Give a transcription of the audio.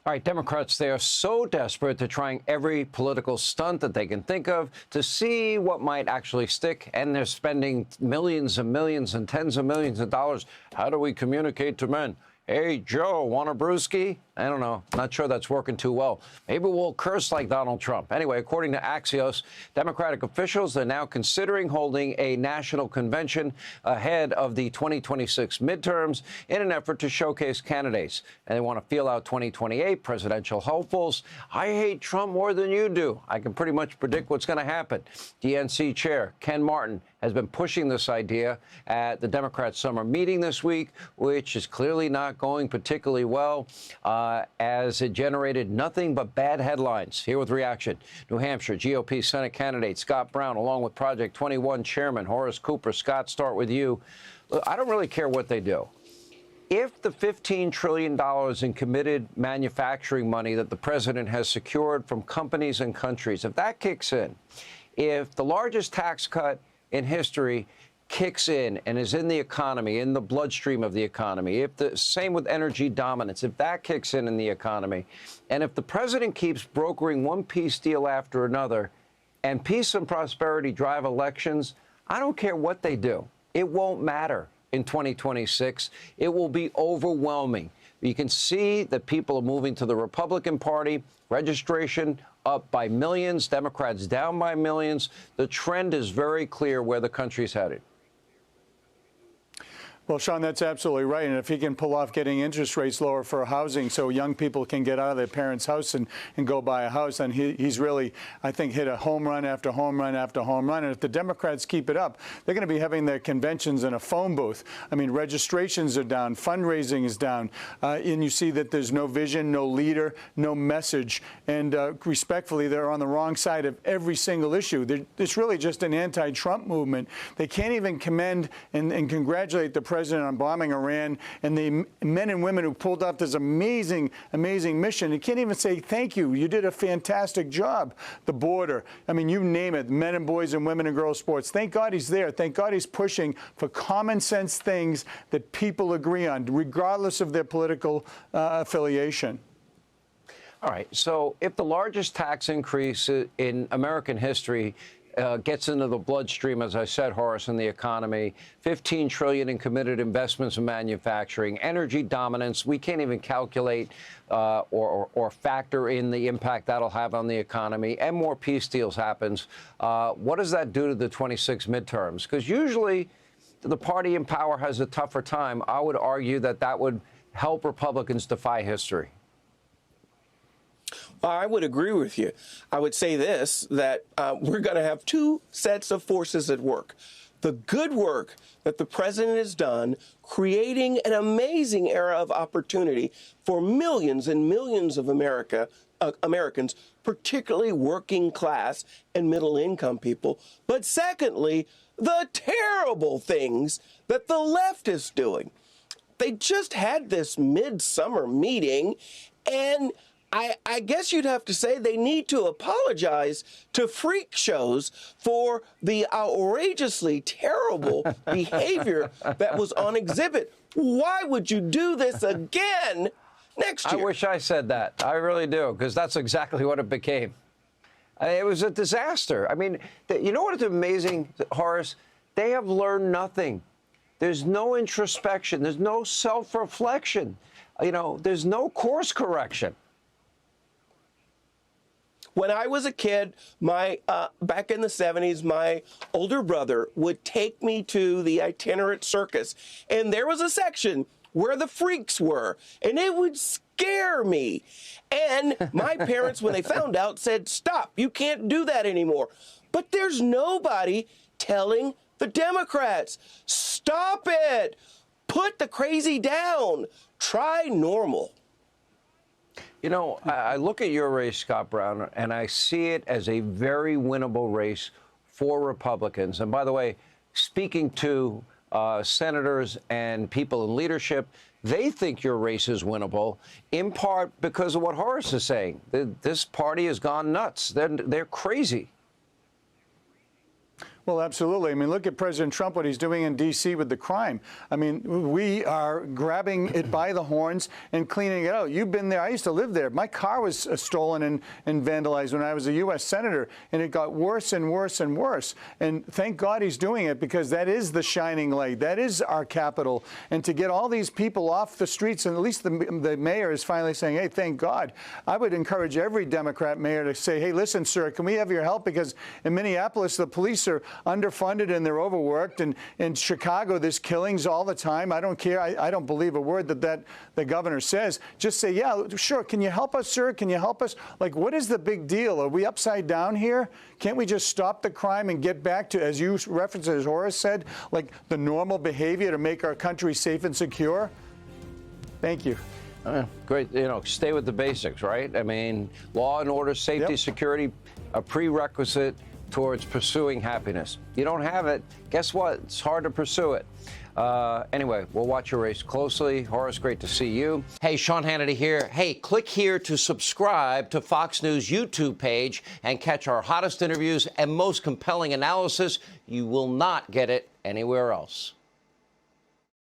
All right, Democrats, they are so desperate to trying every political stunt that they can think of to see what might actually stick. And they're spending millions and millions and tens of millions of dollars. How do we communicate to men? Hey, Joe, want a brewski? I don't know. Not sure that's working too well. Maybe we'll curse like Donald Trump. Anyway, according to Axios, Democratic officials are now considering holding a national convention ahead of the 2026 midterms in an effort to showcase candidates. And they want to feel out 2028 presidential hopefuls. I hate Trump more than you do. I can pretty much predict what's going to happen. DNC Chair Ken Martin has been pushing this idea at the Democrat summer meeting this week, which is clearly not going particularly well, as it generated nothing but bad headlines. Here with reaction, New Hampshire GOP Senate candidate Scott Brown, along with Project 21 chairman Horace Cooper. Scott, start with you. Look, I don't really care what they do. If the $15 trillion in committed manufacturing money that the president has secured from companies and countries, if that kicks in, if the largest tax cut in history kicks in and is in the economy, in the bloodstream of the economy, if the same with energy dominance, if that kicks in the economy, and if the president keeps brokering one peace deal after another, and peace and prosperity drive elections, I don't care what they do. It won't matter in 2026. It will be overwhelming. You can see that people are moving to the Republican Party. Registration up by millions, Democrats down by millions. The trend is very clear where the country's headed. Well, Sean, that's absolutely right. And if he can pull off getting interest rates lower for housing so young people can get out of their parents' house and go buy a house, then he's really, I think, hit a home run after home run after home run. And if the Democrats keep it up, they're going to be having their conventions in a phone booth. I mean, registrations are down, fundraising is down, and you see that there's no vision, no leader, no message. And respectfully, they're on the wrong side of every single issue. It's really just an anti-Trump movement. They can't even commend and congratulate the president on bombing Iran and the men and women who pulled off this amazing mission. He can't even say thank you. You did a fantastic job. The border. I mean, you name it. Men and boys and women and girls sports. Thank God he's there. Thank God he's pushing for common sense things that people agree on, regardless of their political affiliation. All right. So if the largest tax increase in American history gets into the bloodstream, as I said, Horace, in the economy, $15 trillion in committed investments in manufacturing, energy dominance. We can't even calculate or factor in the impact that'll have on the economy, and more peace deals happens. What does that do to the 26 midterms? Because usually the party in power has a tougher time. I would argue that that would help Republicans defy history. I would agree with you. I would say this, that we're going to have two sets of forces at work. The good work that the president has done, creating an amazing era of opportunity for millions and millions of Americans, particularly working class and middle income people. But secondly, the terrible things that the left is doing. They just had this midsummer meeting, and I guess you'd have to say they need to apologize to freak shows for the outrageously terrible behavior that was on exhibit. Why would you do this again next year? I wish I said that. I really do, because that's exactly what it became. It was a disaster. I mean, you know what is amazing, Horace? They have learned nothing. There's no introspection. There's no self-reflection. You know, there's no course correction. When I was a kid, back in the 70s, my older brother would take me to the itinerant circus, and there was a section where the freaks were, and it would scare me. And my parents, when they found out, said, "Stop, you can't do that anymore." But there's nobody telling the Democrats, "Stop it, put the crazy down, try normal." You know, I look at your race, Scott Brown, and I see it as a very winnable race for Republicans. And by the way, speaking to senators and people in leadership, they think your race is winnable, in part because of what Horace is saying. This party has gone nuts. They're crazy. Well, absolutely. I mean, look at President Trump, what he's doing in D.C. with the crime. I mean, we are grabbing it by the horns and cleaning it out. You've been there. I used to live there. My car was stolen and vandalized when I was a U.S. senator, and it got worse and worse and worse. And thank God he's doing it, because that is the shining light. That is our capital. And to get all these people off the streets, and at least the mayor is finally saying, hey, thank God. I would encourage every Democrat mayor to say, hey, listen, sir, can we have your help? Because in Minneapolis, the police are underfunded and they're overworked. And in Chicago, there's killings all the time. I don't care. I don't believe a word that the governor says. Just say, yeah, sure. Can you help us, sir? Can you help us? Like, what is the big deal? Are we upside down here? Can't we just stop the crime and get back to, as you referenced, as Horace said, like the normal behavior to make our country safe and secure? Thank you. Great. Stay with the basics, right? I mean, law and order, safety, Yep. security, a prerequisite towards pursuing happiness. You don't have it, guess what? It's hard to pursue it. Anyway, we'll watch your race closely. Horace, great to see you. Hey, Sean Hannity here. Hey, click here to subscribe to Fox News YouTube page and catch our hottest interviews and most compelling analysis. You will not get it anywhere else.